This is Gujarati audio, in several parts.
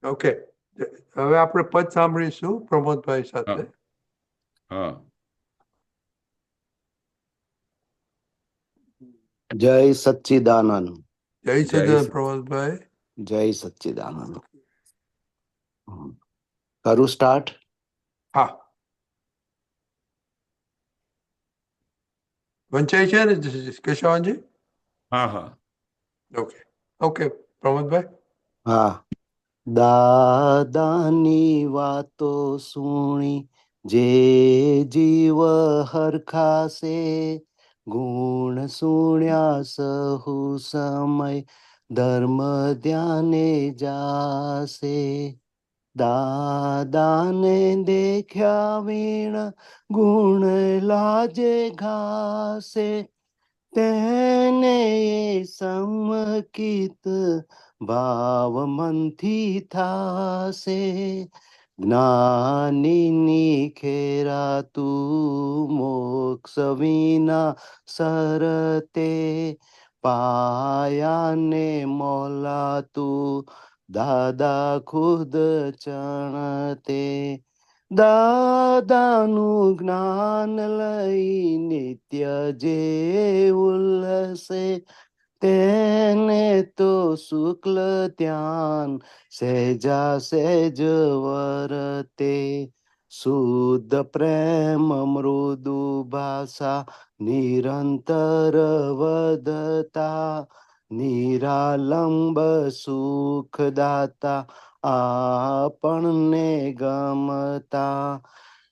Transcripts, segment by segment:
ઓકે, હવે આપણે પદ સાંભળીશું પ્રમોદભાઈ સાથે. હા હા. જય સચ્ચિદાનંદ. જય જય સચિદાનંદ સ- પ્રમોદભાઈ. જય સચ્ચિદાનંદ. કરું સ્ટાર્ટ? હા, વંચાય છે ને કેશવાનજી? હા હા. Okay okay પ્રમોદભાઈ. હા. દાદાની વાતો સુણી જે જીવ હરખાશે, ગુણ સુણ્યા સહુ સમય ધર્મ ધ્યાને જાશે. દાદાને દેખ્યા વીણ ગુણ લાજે ઘાસે, તેને સમકિત ભાવ મનથી થાશે. જ્ઞાનીની ખેરાતું મોક્ષ વિના સરતે, પાયાને મોલાતું દાદા ખુદ ચણતે. દાદાનું જ્ઞાન લઈ નિત્ય જે ઉલ્લસે, તેને તો શુક્લ ધ્યાન સહેજા સહેજ વરતે. શુદ્ધ પ્રેમ મૃદુ ભાષા નિરંતર વધતા, નિરાલંબ સુખદાતા આપણને ગમતા.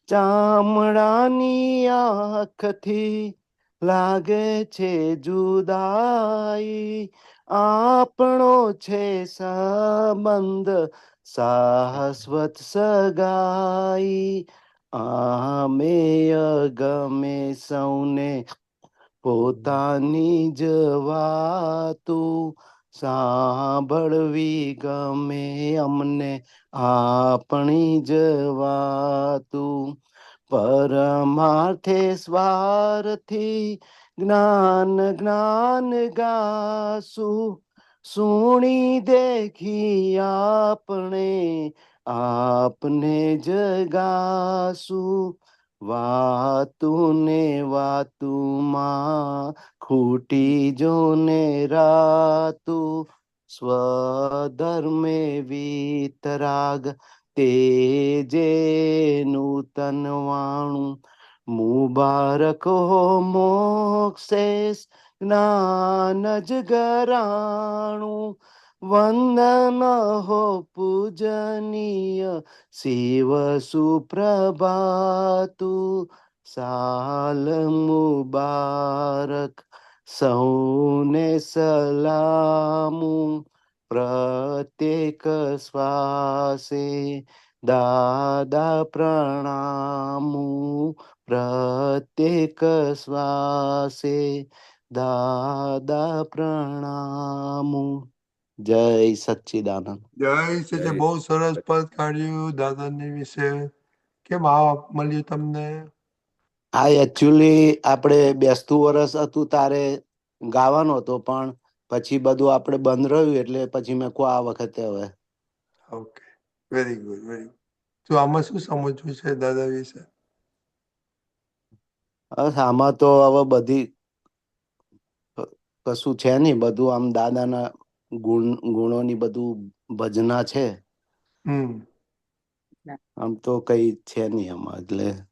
ચામડાની આંખથી લાગે છે જુદાઈ, આપણો છે સંબંધ શાશ્વત સગાઈ. આમેય ગમે સૌને પોતાની જ વાતું, સાંભળવી ગમે અમને આપણી જ વાતું. પરમાર્થે સ્વાર્થી જ્ઞાન જ્ઞાન ગાશું, સુણી દેખી આપણે આપને જગાશું. વાતું ને વાતુમાં ખૂટી જોને રાતું, સ્વધર્મે વીતરાગ તે જે નૂતન વાણું. મુબારક હો મોક્ષેસ જ્ઞાન જ ગરાણું. વંદન હો પૂજનીય શિવ સુપ્રભાતું. સાલ મુબારક સૌને સલામું, પ્રત્યેક શ્વાસે દાદા પ્રણામું. પ્રત્યેક શ્વાસે દાદા પ્રણામું. જય સચ્ચિદાનંદ. જય જય સચિદાનંદ. બહુ સરસ પદ કાઢ્યું દાદાની વિશે. કેમ આ મળ્યું તમને? આ એકચ્યુઅલી આપણે બેસતું વરસ હતું તારે ગાવાનો હતો, પણ પછી બધું આપણે બંધ રહ્યું એટલે પછી મેં કહું આ વખતે હવે. Okay, very good very good. તો આમાં શું સમજવું છે દાદા વિશે? બસ આમાં તો હવે બધી કશું છે નહીં, બધું આમ દાદાના ગુણોની બધું ભજના છે. હમ. આમ તો કઈ છે નહીં આમાં. એટલે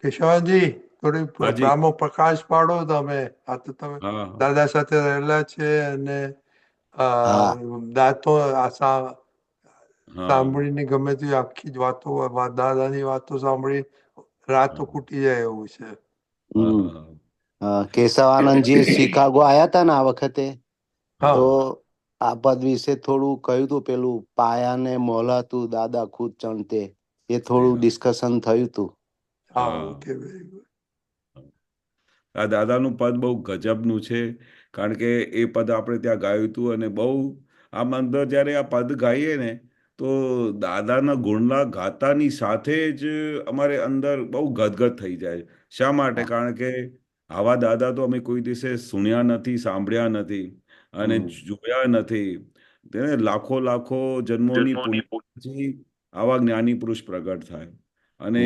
કેશવાનજી, થોડી હાજી. આમાં પ્રકાશ પાડો તમે. આ તો તમે હા હા દાદા સાથે રહેલા છે અને હા દાંતો હા સાંભળીને ગમે તે આખી જ વાતો દાદાની વાતો સાંભળી રાતો હા ખૂટી જાય એવું છે. હા હમ. હા કેશવાનંદજી શિકાગો આયા હતા ને આ વખતે, તો હા આ પદ વિશે થોડું કહ્યું હતું. પેલું પાયાને મોલાતું દાદા ખુદ ચણતે, એ સહી થોડું વાત. ડિસ્કશન થયું હતું. હા, હા. Okay, very good. આ દાદાનું પદ બહુ ગજબનું છે, કારણ કે એ પદ આપણે ત્યાં ગાયું હતું અને બહુ આમ અંદર જ્યારે આ પદ ગાઈએ ને તો દાદાના ગુણના ગાતાની સાથે જ અમારે અંદર બહુ ગદગદ થઈ જાય. શા માટે? હા કારણ કે આવા દાદા તો અમે કોઈ દિવસે સુણ્યા નથી, સાંભળ્યા નથી. અને હમ. જોયા નથી. તેને લાખો લાખો જન્મોની પુણ્ય પછી આવા જ્ઞાની પુરુષ પ્રગટ થાય. અને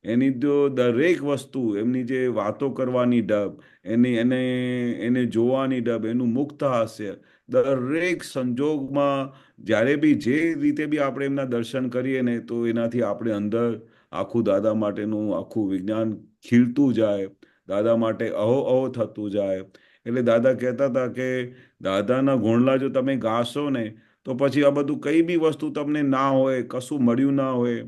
એની તો દરેક વસ્તુ, એમની જે વાતો કરવાની ઢબ, એને જોવાની ઢબ, એનું મુક્ત હાસ્ય, દરેક સંજોગમાં જ્યારે બી જે રીતે બી આપણે એમના દર્શન કરીએ ને, તો એનાથી આપણે અંદર આખું દાદા માટેનું આખું વિજ્ઞાન ખીલતું જાય, દાદા માટે અહો અહો થતું જાય. એટલે દાદા કહેતા હતા કે દાદાના ગુણલા જો તમે ગાશો ને, તો પછી આ બધું કઈ બી વસ્તુ તમને ના હોય, કશું મળ્યું ના હોય.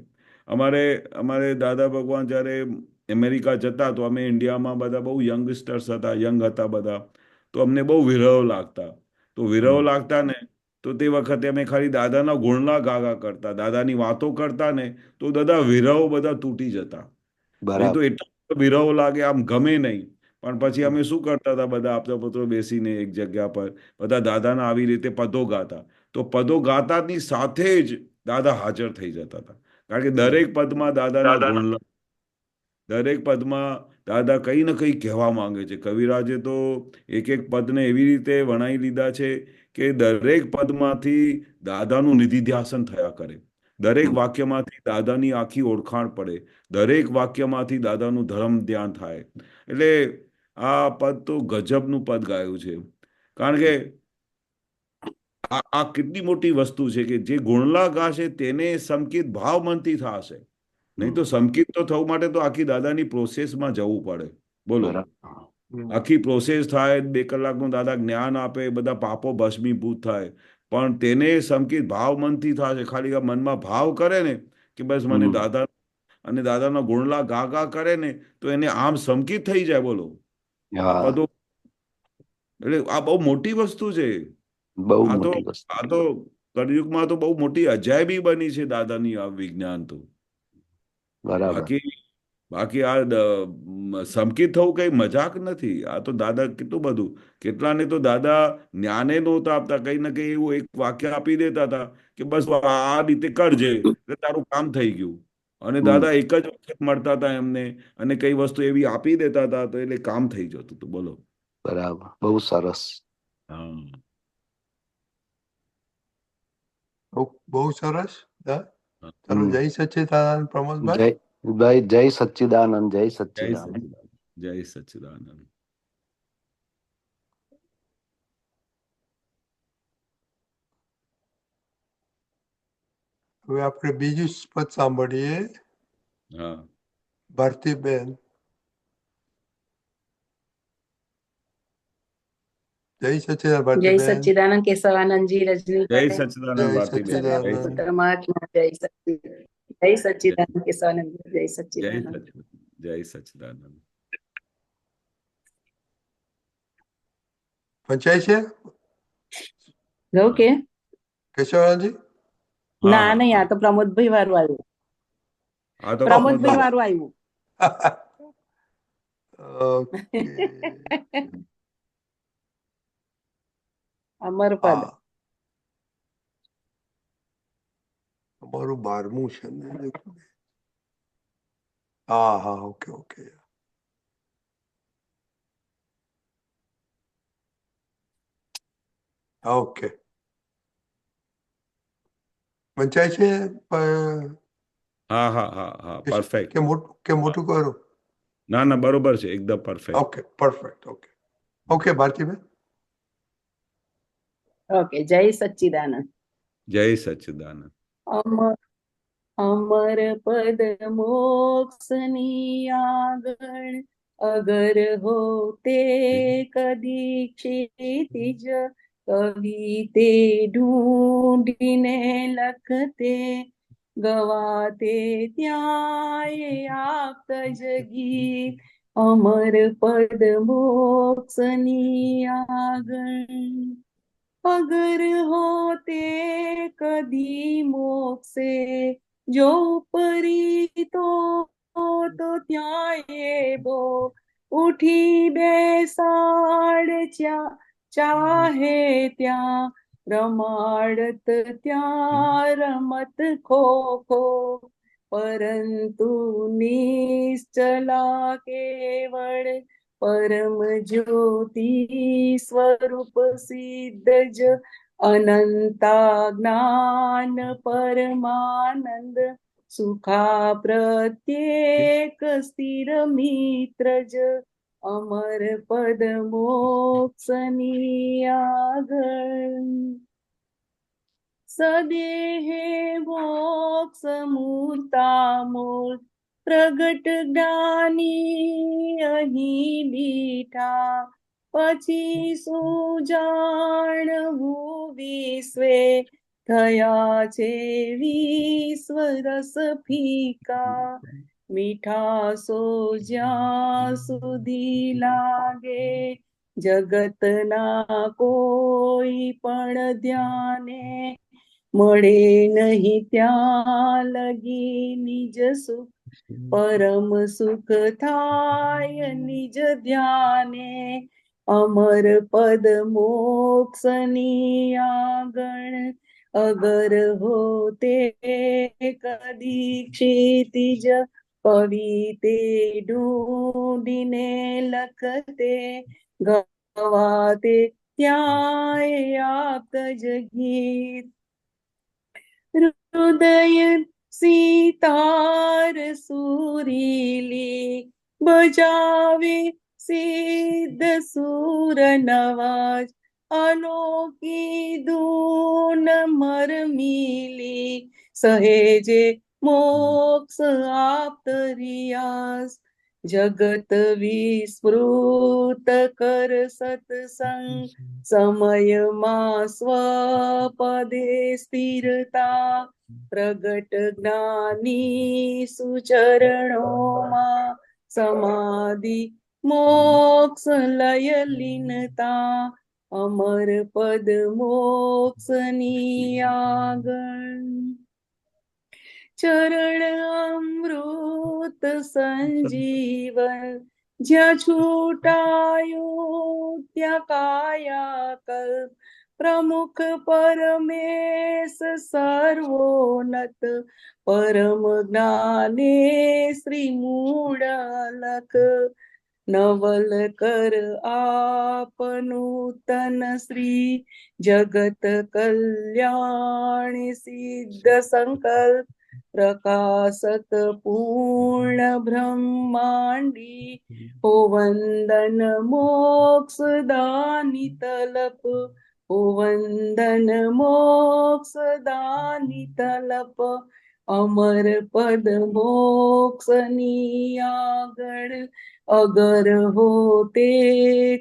અમારે દાદા ભગવાન જ્યારે અમેરિકા જતા, તો અમે ઇન્ડિયામાં બધા બહુ યંગસ્ટર્સ હતા, યંગ હતા બધા, તો અમને બહુ વિરહ લાગતા. તો વિરહ લાગતા ને, તો તે વખતે અમે ખાલી દાદાના ગુણલા ગાગા કરતા, દાદાની વાતો કરતા ને, તો દાદા વિરહો બધા તૂટી જતા. નહીં તો બરાબર. એટલો વિરહો લાગે, આમ ગમે નહીં. પણ પછી અમે શું કરતા હતા, બધા આપતા પુત્રો બેસીને એક જગ્યા પર બધા દાદાના આવી રીતે પદો ગાતા. તો પદો ગાતાની સાથે જ દાદા હાજર થઈ જતા હતા. કારણ કે દરેક પદમાં દાદાના ગુણ, દરેક પદમાં દાદા કંઈ ને કંઈ કહેવા માંગે છે. કવિરાજે તો એક એક પદને એવી રીતે વણાવી લીધા છે કે દરેક પદમાંથી દાદાનું નિધિધ્યાસન થયા કરે. દરેક વાક્યમાંથી દાદાની આખી ઓળખાણ પડે. દરેક વાક્યમાંથી દાદાનું ધર્મ ધ્યાન થાય. એટલે આ પદ તો ગજબનું પદ ગાયું છે. કારણ કે આ કેટલી મોટી વસ્તુ છે કે જે ગુણલા ગાશે તેને સંકિત ભાવ મનથી થશે. નહીં તો સંકિત તો થવા માટે તો આખી દાદાની પ્રોસેસમાં જવું પડે. બોલો, બરાબર. આખી પ્રોસેસ થાય, 2 કલાકનું દાદા જ્ઞાન આપે, બધા પાપો ભસ્મીભૂત થાય. પણ તેને સંકિત ભાવ મનથી થશે. ખાલી આ મનમાં ભાવ કરે ને કે બસ મને દાદા અને દાદાના ગુણલા ગા ગા કરે ને, તો એને આમ સંકિત થઈ જાય. બોલો, આ હા, પદો, એટલે આ બહુ મોટી વસ્તુ છે. બહુ આ તો મોટી વસ્તુ. આ તો કળિયુગમાં તો બહુ મોટી અજાયબી બની છે દાદાની આ વિજ્ઞાન તો. બરાબર. બાકી બાકી આ સંકિત થવું કઈ મજાક નથી. આ તો દાદા કેટલું બધું, કેટલાને તો દાદા જ્ઞાને નહોતા આપતા, કઈ ને કઈ એવું એક વાક્ય આપી દેતા હતા કે બસ આ રીતે કરજે એટલે તારું કામ થઈ ગયું. અને દાદા એક જ વખત મળતા હતા એમને, અને કઈ વસ્તુ એવી આપી દેતા હતા તો એટલે કામ થઈ જતું હતું. બોલો. બરાબર, બહુ સરસ. હા. બહુ સરસ. હા, ચાલો, હમ. જય સચ્ચિદાનંદ પ્રમોદભાઈ. ભાઈ, જય સચ્ચિદાનંદ, જય જય સચ્ચિદાનંદ. સચિદાનંદ, જય સચિદાનંદ. હવે આપણે બીજું પદ સાંભળીએ. હા. ભારતીબેન. જય સચ્ચિદાનંદ જય ભારતીબેન. સચ્ચિદાનંદ કેશવાનંદજી, જય રજનીભાઈ, સચિદાનંદ જય ભારતીબેન, જય સચ્ચિદાનંદ. પરમાત્મા, જય જય સચ્ચિદાનંદ કેશવાનંદ, જય જય સચ્ચિદાનંદ. સચિદાનંદ, જય સચિદાનંદ. પંચાય છે ઓકે. કેશવાનંદજી? હા ના, હા નહીં, હા આ તો પ્રમોદભાઈ વાળું આવ્યું. આ તો પ્રમોદભાઈ પ્રમોદભાઈ. વાળું આવ્યું. ઓકે. અમરપદ. હા, અમારું 12મું છે ને. હા હા, ઓકે ઓકે. ઓકે. વંચાય છે હા હા હા હા, પરફેક્ટ. કે મોટું કરું? ના ના, બરોબર છે, એકદમ perfect. Okay, perfect. Okay okay, Bhartiben. Okay, જય સચ્ચિદાનંદ. જય સચિદાનંદ. અમર અમર પદ મોક્ષની આગળ અગર હોતે કદી ક્ષિતિજ, કવિ તે ઢૂંઢીને લખતે, ગવાતે ત્યાં આપ જગી, અમર પદ મોક્ષની આગળ અગર હોતે કદી મોક્ષે, જો પરી તો ત્યાં એવો ઉઠી બેસાડ, ચાહે ત્યાં રમાડત, ત્યાં રમત ખો ખો, પરંતુ નિશ્ચલા કેવળ પરમ જ્યોતિ સ્વરૂપ સિદ્ધ જ અનંતા જ્ઞાન પરમાનંદ સુખા પ્રત્યેક સ્થિર મિત્ર જ અમર પદ મોક્ષની આગળ સદેહે મોક્ષ મૂર્તામૂળ પ્રગટ જ્ઞાની અહીં દીઠા પછી શું જાણવું વિશ્વે થયા છે વિશ્વ રસ ફીકા મીઠાસો જ્યાં સુધી લાગે જગતના કોઈ પણ ધ્યાને મળે નહીં ત્યાં લગી નિજ સુખ પરમ સુખ થાય નિજ ધ્યાને અમર પદ મોક્ષની આગળ અગર હોતે કદી ક્ષિતિજ પવિતે ઢૂંઢીને લખતે ગવાતે ત્યાંય આપ્ત જ ગીત હૃદય સીતાર સુરીલી બજાવે સિદ્ધ સુર નવાજ અનોખી ધૂન મરમીલી સહેજે મોક્ષ આપ્ત રિયાસ જગત વિસ્મૃત કર સત્સંગ સમયમાં સ્વપદે સ્થિરતા પ્રગટ જ્ઞાની સુચરણોમાં સમાધિ મોક્ષ લય લીનતા અમર પદ મોક્ષની આગળ ચરણ અમૃત સંજીવન જ્યાં છૂટાયું ત્યાં કાયા કલ્પ પ્રમુખ પરમેશ સર્વોન્નત પરમ જ્ઞાને શ્રી મૂળ લખ નવલ કર આપનું તન શ્રી જગત કલ્યાણ સિદ્ધ સંકલ્પ પ્રકાશક પૂર્ણ બ્રહ્માંડી હો વંદન મોક્ષદાની તલપ હો વંદન મોક્ષદાની તલપ અમર પદ મોક્ષની આગળ અગર હોતે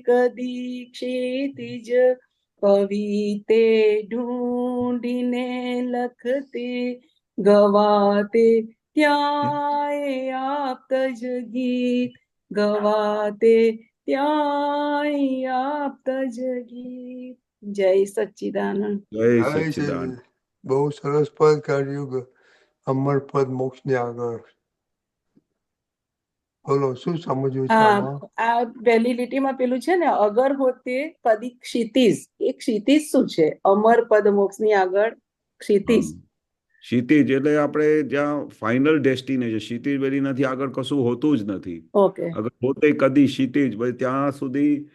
કદી ક્ષિતિજ કવિતે ઢૂંઢીને લખતે ગવાતે ત્યાંય આપત જ ગીત ગવાતે ત્યાંય આપત જ ગીત જય સચ્ચિદાનંદ જય જય સચ્ચિદાનંદ સચ્ચિદાનંદ. બહુ સરસ પદ કાઢ્યું કે અમર પદ મોક્ષ ની આગળ. બોલો શું સમજવું છે આમાં? આ પહેલી લીટીમાં પેલું છે ને અગર હોતે કદી ક્ષિતિજ એ ક્ષિતિજ શું છે અમર પદ મોક્ષની આગળ ક્ષિતિજ ક્ષિતિજ એટલે આપણે જ્યાં ફાઇનલ ડેસ્ટિનેશન ક્ષિતિજ બધી નથી આગળ કશું હોતું જ નથી ઓકે અગર પોતે કદી ક્ષિતિજ ભાઈ ત્યાં સુધી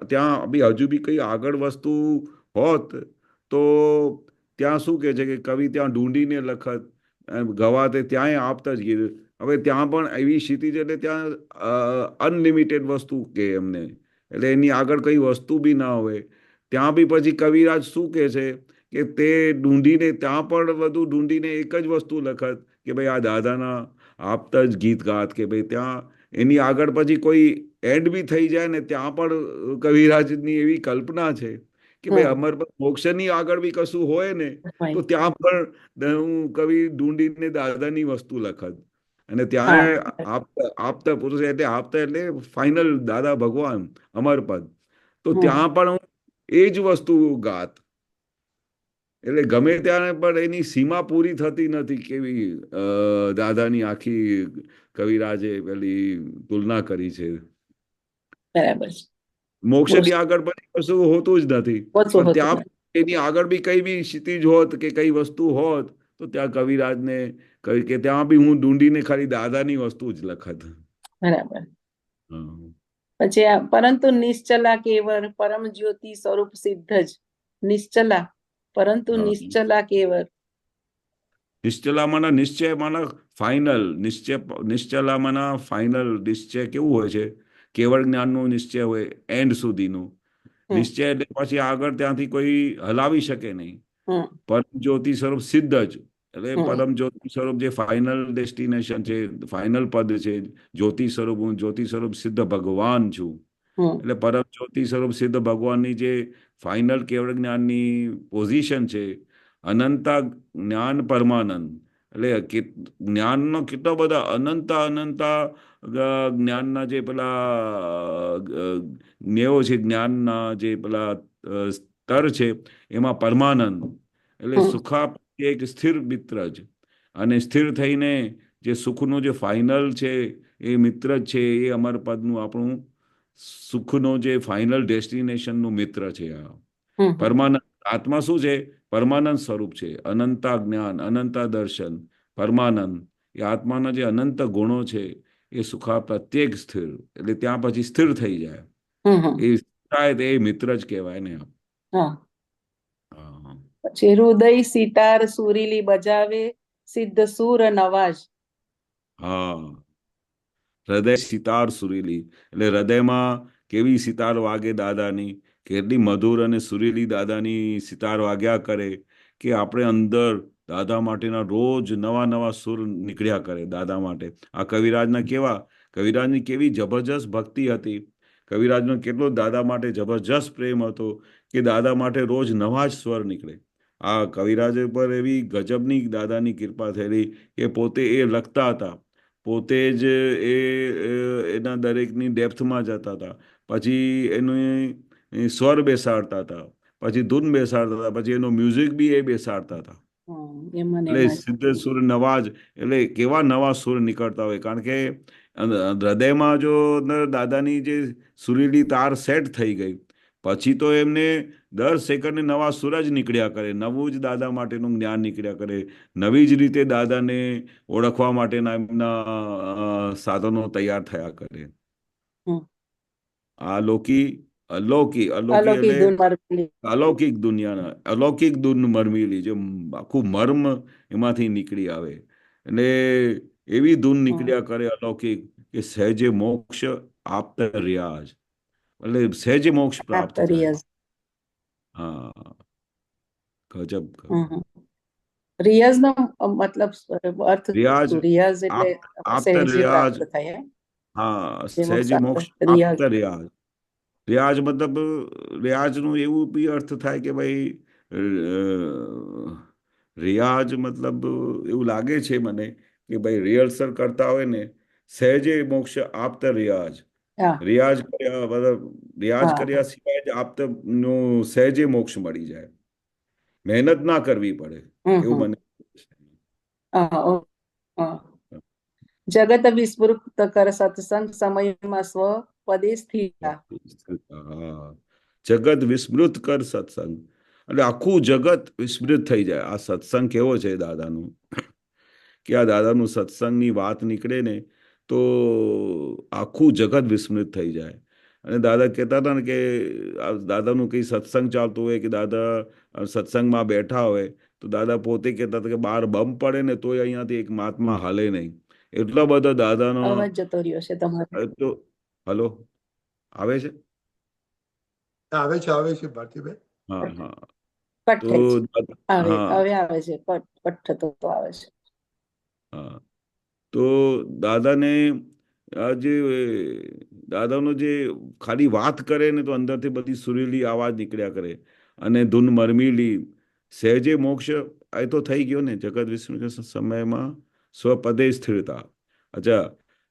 ત્યાં બી હજુ બી કઈ આગળ વસ્તુ હોત તો ત્યાં શું કહે છે કે કવિ ત્યાં ઢૂંઢીને લખત ગવાતે ત્યાંય આપતા જ ગીત હવે ત્યાં પણ એવી ક્ષિતિજ એટલે ત્યાં અનલિમિટેડ વસ્તુ કે એમને એટલે એની આગળ કઈ વસ્તુ બી ના હોય ત્યાં બી પછી કવિરાજ શું કહે છે કે તે ઢૂંઢીને ત્યાં પણ બધું ઢૂંઢીને એક જ વસ્તુ લખત કે ભાઈ આ દાદાના આપતા જ ગીત ગાત કે ભાઈ ત્યાં એની આગળ પછી કોઈ એન્ડ બી થઈ જાય ને ત્યાં પણ કવિરાજની એવી કલ્પના છે કે ભાઈ અમર મોક્ષની આગળ બી કશું હોય ને તો ત્યાં પણ હું કવિ ઢૂંઢીને દાદાની વસ્તુ લખત અને ત્યાં આપતા પુરુષ એટલે આપતા એટલે ફાઇનલ દાદા ભગવાન અમરપદ તો ત્યાં પણ હું એ જ વસ્તુ ગાત એટલે ગમે ત્યારે પણ એની સીમા પૂરી થતી નથી કેવી દાદાની આખી કવિરાજે પેલી તુલના કરી છે બરાબર મોક્ષની આગળ પછી કશું હોતું જ નથી પણ ત્યાં એની આગળ બી કઈ બી ક્ષિતિજ હોત કે કઈ વસ્તુ હોત તો ત્યાં કવિરાજને કહી કે ત્યાં બી હું ઢૂંઢીને ખાલી દાદાની વસ્તુ જ લખત બરાબર પછી પરંતુ નિશ્ચલા કેવર પરમ જ્યોતિ સ્વરૂપ સિદ્ધ જ. નિશ્ચલા પરંતુ હા. નિશ્ચલા કેવર. નિશ્ચલામાંના નિશ્ચયમાંના ફાઇનલ નિશ્ચલામાંના ફાઇનલ નિશ્ચય કેવું હોય છે? કેવળ જ્ઞાનનો નિશ્ચય હોય એન્ડ સુધીનું નિશ્ચય, એટલે પછી આગળ ત્યાંથી કોઈ હલાવી શકે નહીં. પરમ જ્યોતિ સ્વરૂપ સિદ્ધ જ, એટલે પરમ જ્યોતિ સ્વરૂપ જે ફાઇનલ ડેસ્ટિનેશન છે, ફાઇનલ પદ છે. જ્યોતિ સ્વરૂપ, હું જ્યોતિ સ્વરૂપ સિદ્ધ ભગવાન છું. એટલે પરમ જ્યોતિ સ્વરૂપ સિદ્ધ ભગવાનની જે ફાઇનલ કેવળ જ્ઞાનની પોઝિશન છે, અનંતા જ્ઞાન પરમાનંદ, એટલે જ્ઞાનનો કેટલો બધા અનંતા જ્ઞાનના જે પેલા જ્ઞેયો છે, જ્ઞાનના જે પેલા સ્તર છે, એમાં પરમાનંદ એટલે સુખા એક સ્થિર મિત્ર જ. અને સ્થિર થઈને જે સુખનું જે ફાઇનલ છે એ મિત્ર જ છે. એ અમર પદનું આપણું સુખનો જે ફાઇનલ ડેસ્ટિનેશનનું મિત્ર છે આ પરમાનંદ. આત્મા શું છે? પરમાનંદ સ્વરૂપ છે. અનંતા જ્ઞાન, અનંતા દર્શન, પરમાનંદ. એ આત્માના જે અનંત ગુણો છે એ સુખા પ્રત્યેક સ્થિર, એટલે ત્યાં પછી સ્થિર થઈ જાય. એ થાય એ મિત્ર જ કહેવાય ને. પછી હૃદય સિતાર સુરીલી બજાવે સિદ્ધ સુર નવાજ. હા, હૃદય સિતાર સુરીલી, એટલે હૃદયમાં કેવી સિતાર વાગે દાદાની, કેટલી મધુર અને સુરીલી દાદાની સિતાર વાગ્યા કરે કે આપણે અંદર દાદા માટેના રોજ નવા નવા સુર નીકળ્યા કરે દાદા માટે. આ કવિરાજની કેવી જબરજસ્ત ભક્તિ હતી. કવિરાજનો કેટલો દાદા માટે જબરજસ્ત પ્રેમ હતો કે દાદા માટે રોજ નવા જ સ્વર નીકળે. આ કવિરાજ પર એવી ગજબની દાદાની કૃપા થયેલી કે પોતે એ લખતા હતા, પોતે જ એના દરેકની ડેપ્થમાં જતા હતા, પછી એનું સ્વર બેસાડતા હતા, પછી ધૂન બેસાડતા હતા, પછી એનો મ્યુઝિક બી એ બેસાડતા હતા. એટલે સિદ્ધ સુર નવાજ, એટલે કેવા નવા સુર નીકળતા હોય. કારણ કે હૃદયમાં જો દાદાની જે સુરીલી તાર સેટ થઈ ગઈ પછી તો એમને દર સેકન્ડે નવા સુર જ નીકળ્યા કરે, નવું જ દાદા માટેનું જ્ઞાન નીકળ્યા કરે, નવી જ રીતે દાદાને ઓળખવા માટેના એમના સાધનો તૈયાર થયા કરે. અલૌકિક દુનિયાના અલૌકિક ધૂન મરમીલી, જે આખું મર્મ એમાંથી નીકળી આવે. એટલે એવી ધૂન નીકળ્યા કરે અલૌકિક કે સહેજે મોક્ષ આપત રિયાજ, એટલે સહેજે મોક્ષ પ્રાપ્ત થાય. હા, ગજબ. રિયાઝ નો મતલબ અર્થ રિયાજ, રિયાઝ એટલે આપત સહેજે રિયાજ. પ્રાપ્ત થાય. હા, સહેજે મોક્ષ આપત રિયાજ. રિયાજ મતલબ રિયાજનું એવું બી અર્થ થાય કે ભાઈ રિયાજ મતલબ એવું લાગે છે મને કે ભાઈ રિહર્સલ કરતા હોય ને, સહેજે મોક્ષ આપતા રિયાજ. રિયાજ કર્યા મતલબ રિયાજ કર્યા સિવાય જ આપતનું સહેજે મોક્ષ મળી જાય, મહેનત ના કરવી પડે એવું મને. જગત વિસ્મૃત કર સત્સંગ સમયમાં સ્વ પદે સ્થિતા. જગત વિસ્મૃત કર સત્સંગ, એટલે આખું જગત વિસ્મૃત થઈ જાય. આ સત્સંગ કેવો છે દાદાનું, કે આ દાદાનું સત્સંગની વાત નીકળે ને તો આખું જગત વિસ્મૃત થઈ જાય. અને દાદા કહેતા હતા ને કે દાદાનું કંઈ સત્સંગ ચાલતું હોય કે દાદા સત્સંગમાં બેઠા હોય તો દાદા પોતે કહેતા હતા કે બહાર બમ પડે ને તોય અહીંયાથી એક મહાત્મા હાલે નહીં. એટલો બધો દાદાનો અવાજ જતો રહ્યો છે તમારો. હલો, આવે છે? આવે છે ભારતીબેન. હા હા, કટ તો થાય છે. હા હવે આવે છે, કટ થતો આવે છે. હા, તો દાદાને જે દાદાનો જે ખાલી વાત કરે ને તો અંદરથી બધી સુરીલી આવાજ નીકળ્યા કરે અને ધૂન મરમીલી. સહેજે મોક્ષ એ તો થઈ ગયો ને, જગત વિસ્મૃત સમયમાં સ્વપદે સ્થિરતા. અચ્છા,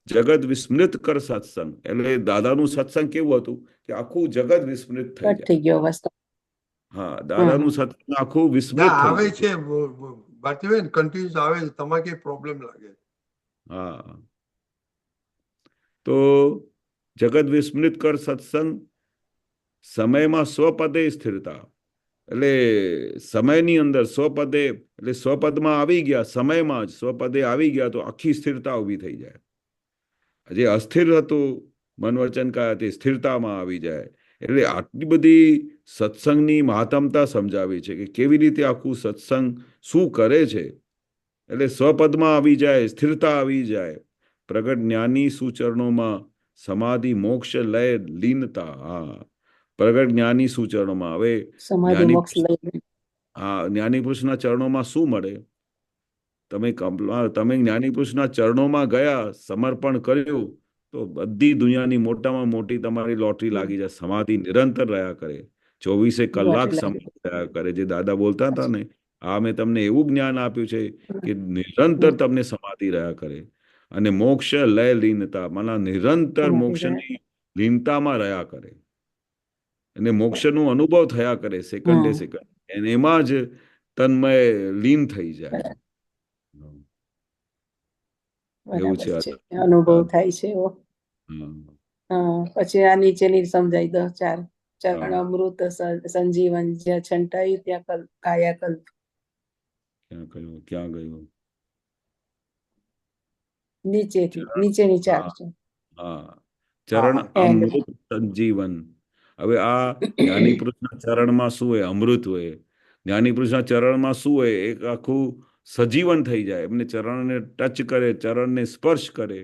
જગત વિસ્મૃત કર સત્સંગ, એટલે દાદાનું સત્સંગ કેવું હતું કે આખું જગત વિસ્મૃત થઈ કટ થઈ જાય. ગયો વસ્તુ. હા, દાદાનું સત્સંગ આખું વિસ્મૃત થઈ આવે જાય. છે ભારતીબેન, કન્ફ્યુઝ આવે છે, તમારે કઈ પ્રોબ્લેમ લાગે? હા, તો જગત વિસ્મૃત કર સત્સંગ સમયમાં સ્વપદે સ્થિરતા, એટલે સમયની અંદર સ્વપદે, એટલે સ્વપદમાં આવી ગયા, સમયમાં જ સ્વપદે આવી ગયા તો આખી સ્થિરતા ઊભી થઈ જાય. જે અસ્થિર હતું મન વચન કાયાથી સ્થિરતામાં આવી જાય. એટલે આટલી બધી સત્સંગની મહાત્મતા સમજાવી છે કે કેવી રીતે આખું સત્સંગ શું કરે છે. એટલે સ્વપદમાં આવી જાય, સ્થિરતા આવી જાય. પ્રગટ જ્ઞાની સુચરણોમાં સમાધિ મોક્ષ લય લીનતા. હા, પ્રગટ જ્ઞાની સુચરણોમાં. હવે સમાધિ જ્ઞાની મોક્ષ લઈ જ્ઞાની પુરુષના ચરણોમાં શું મળે? તમે જ્ઞાની પુરુષના ચરણોમાં ગયા, સમર્પણ કર્યું, તો બધી દુનિયાની મોટામાં મોટી તમારી લોટરી લાગી જાય. સમાધિ નિરંતર રહ્યા કરે, 24 કલાક સમાધિ રહ્યા કરે. જે દાદા બોલતા હતા ને, મેં તમને એવું જ્ઞાન આપ્યું છે કે નિરંતર તમને સમાધિ રહ્યા કરે. અને મોક્ષ લય લીનતા, મને નિરંતર મોક્ષની લીનતામાં રહ્યા કરે. અને મોક્ષનો અનુભવ થયા કરે સેકન્ડે સેકન્ડ. અને એમાં જ તન્મય લીન થઈ જાય. એવું બરાબર છે. છે, અનુભવ થાય છે એવો. હમ. પછી આ નીચેની સમજાઈ દો 4. ચરણ હા. અમૃત સંજીવન, જ્યાં છંટાયું ત્યાં કાયાકલ્પ. ક્યાં ગયું? નીચેની 4 હા. છે. હા, ચરણ એન્ડ અમૃત સંજીવન. હવે આ જ્ઞાની પુરુષના ચરણમાં શું હોય? અમૃત હોય. જ્ઞાની પુરુષના ચરણમાં શું હોય? એક આખું સજીવન થઈ જાય. એમને ચરણને ટચ કરે, ચરણને સ્પર્શ કરે,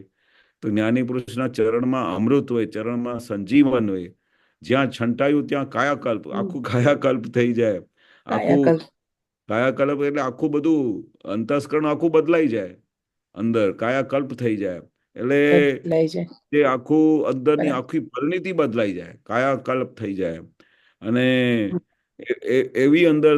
તો જ્ઞાની પુરુષના ચરણમાં અમૃત હોય, ચરણમાં સંજીવન હોય. જ્યાં છંટાયું ત્યાં કાયાકલ્પ, આખું કાયાકલ્પ થઈ જાય. આખું કાયાકલ્પ. કાયાકલ્પ એટલે આખું બધું અંતસ્કરણ આખું બદલાઈ જાય. અંદર કાયાકલ્પ થઈ જાય. એટલે બદલાય છે. તે આખું અંદરની બરાબર. આખી પરિણીતિ બદલાઈ જાય, કાયાકલ્પ થઈ જાય. અને એવી અંદર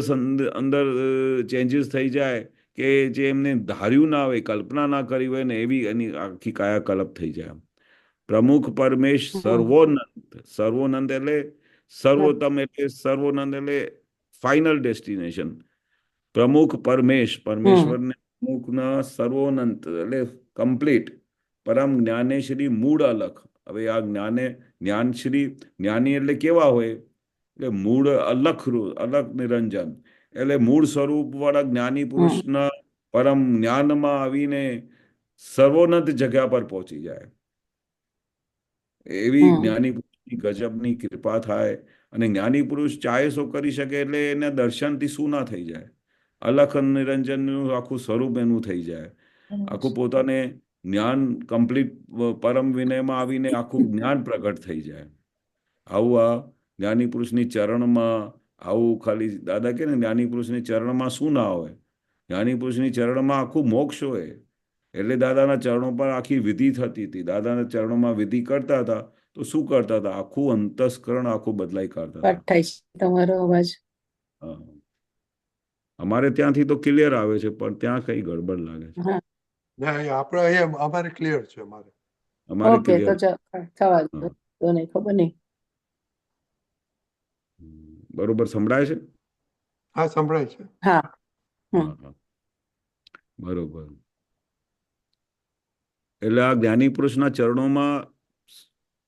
ચેન્જીસ થઈ જાય કે જે એમને ધાર્યું ના હોય, કલ્પના ના કરી હોય ને, એવી એની આખી કાયાકલ્પ થઈ જાય. પ્રમુખ પરમેશ સર્વોનંદ. સર્વોનંદ એટલે સર્વોત્તમ, એટલે સર્વોનંદ એટલે ફાઇનલ ડેસ્ટિનેશન. પ્રમુખ પરમેશ, પરમેશ્વરને પ્રમુખના સર્વોનંત એટલે કમ્પ્લીટ. પરમ જ્ઞાનેશ્રી મૂળ અલખ. હવે આ જ્ઞાનશ્રી, જ્ઞાની એટલે કેવા હોય? એટલે મૂળ અલખ, અલખ નિરંજન. એટલે મૂળ સ્વરૂપ વાળા જ્ઞાની પુરુષના પરમ જ્ઞાનમાં આવીને સર્વોન્નત જગ્યા પર પહોંચી જાય. એવી જ્ઞાની પુરુષની ગજબની કૃપા થાય. અને જ્ઞાની પુરુષ ચાહે સો કરી શકે, એટલે એના દર્શનથી શું ના થઈ જાય? અલખ નિરંજનનું આખું સ્વરૂપ એનું થઈ જાય. આખું પોતાને જ્ઞાન કમ્પ્લીટ પરમ વિનયમાં આવીને આખું જ્ઞાન પ્રગટ થઈ જાય. આવું આ જ્ઞાની પુરુષની ચરણમાં, આવું ખાલી દાદા કે ને જ્ઞાની પુરુષની ચરણમાં શું ના હોય? જ્ઞાની પુરુષની ચરણમાં આખું મોક્ષ હોય. એટલે દાદાના ચરણો પર આખી વિધિ થતી હતી. દાદાના ચરણોમાં વિધિ કરતા હતા તો શું કરતા હતા? આખું અંતસ્કરણ આખું બદલાઈ કાઢતા હતા. થાય છે તમારો અવાજ. અમારે ત્યાંથી તો ક્લિયર આવે છે, પણ ત્યાં કઈ ગડબડ લાગે છે. આપણે અહીંયા અમારે ક્લિયર છે. અમારે ઓકે, તો ક્લિયર. થવા દો, તો નહીં ખબર નહીં. બરોબર સંભળાય છે? હા, સંભળાય છે. હા. બરોબર. એટલે આ જ્ઞાની પુરુષના ચરણોમાં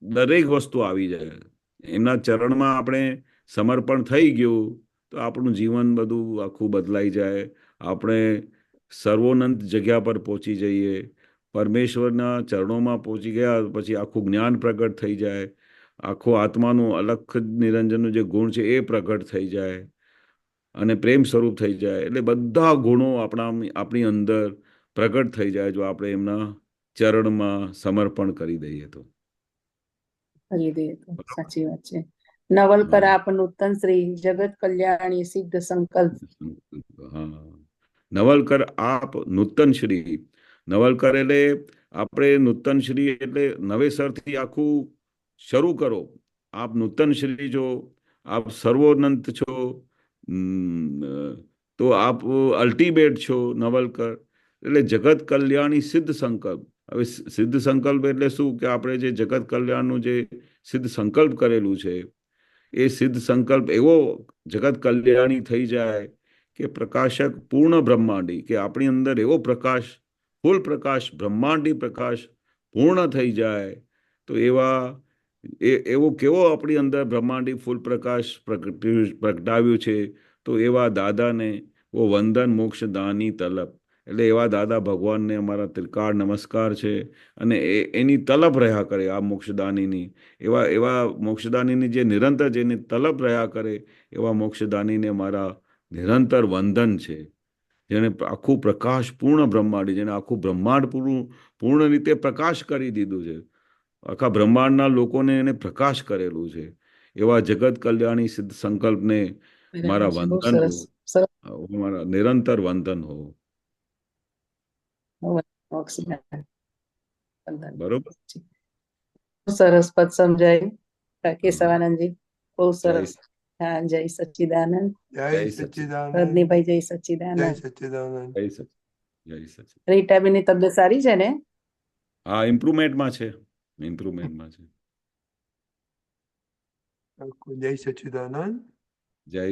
દરેક વસ્તુ આવી જાય. એમના ચરણમાં આપણે સમર્પણ થઈ ગયું તો આપણું જીવન બધું આખું બદલાઈ જાય. આપણે સર્વોનંત જગ્યા પર પહોંચી જઈએ. પરમેશ્વરના ચરણોમાં પહોંચી ગયા પછી આખું જ્ઞાન પ્રગટ થઈ જાય. આખો આત્માનું અલખ નિરંજનનું જે ગુણ છે એ પ્રગટ થઈ જાય. અને પ્રેમ સ્વરૂપ થઈ જાય. એટલે બધા ગુણો આપણી અંદર પ્રગટ થઈ જાય જો આપણે એમના ચરણમાં સમર્પણ કરી દઈએ તો. સાચી વાત છે. નવલકર આપ નૂતન શ્રી જગત કલ્યાણી સિદ્ધ સંકલ્પ. નવલકર આપ નૂતન શ્રી. નવલકર એટલે આપણે નૂતન શ્રી એટલે નવેસરથી આખું શરૂ કરો. આપ નૂતન શ્રી છો, આપ સર્વોનંત છો, તો આપ અલ્ટિમેટ છો. નવલકર એટલે જગત કલ્યાણી સિદ્ધ સંકલ્પ. હવે સિદ્ધ સંકલ્પ એટલે શું? કે આપણે જે જગત કલ્યાણનું જે સિદ્ધ સંકલ્પ કરેલું છે એ સિદ્ધ સંકલ્પ એવો જગત કલ્યાણી થઈ જાય કે પ્રકાશક પૂર્ણ બ્રહ્માંડી, કે આપણી અંદર એવો પ્રકાશ, ફૂલ પ્રકાશ, બ્રહ્માંડી પ્રકાશ પૂર્ણ થઈ જાય. તો એવો કેવો આપણી અંદર બ્રહ્માંડી ફૂલ પ્રકાશ પ્રગટાવ્યું છે. તો એવા દાદાને વો વંદન મોક્ષ દાની તલબ. એટલે એવા દાદા ભગવાનને અમારા ત્રિકાળ નમસ્કાર છે. અને એની તલબ રહ્યા કરે આ મોક્ષદાનીની, એવા મોક્ષદાનીની જે નિરંતર જેની તલબ રહ્યા કરે એવા મોક્ષદાનીને મારા નિરંતર વંદન છે. જેણે આખું પ્રકાશ પૂર્ણ બ્રહ્માંડ, જેને આખું બ્રહ્માંડ પૂર્ણ રીતે પ્રકાશ કરી દીધું છે. આખા બ્રહ્માંડના લોકોને એને પ્રકાશ કરેલું છે. એવા જગત કલ્યાણી સિદ્ધ સંકલ્પને મારા બરાબર છે. બહુ વંદન સરસ હો, સરસ મારા નિરંતર વંદન હો. મોક્ષદાન વંદન. બરોબર. બહુ સરસ પદ સમજાયું હા. કેશવાનંદજી, બહુ જય સરસ. હા, જય સચ્ચિદાનંદ. જય જય સચ્ચિદાનંદ, રજનીભાઈ, જય જય સચ્ચિદાનંદ. સચ્ચિદાનંદ. જય સચ જય સચ. રીટાબેનની તબિયત સારી છે ને? હા, ઇમ્પ્રુવમેન્ટમાં છે, ઇમ્પ્રુવમેન્ટમાં છે. જય સચ્ચિદાનંદ. જય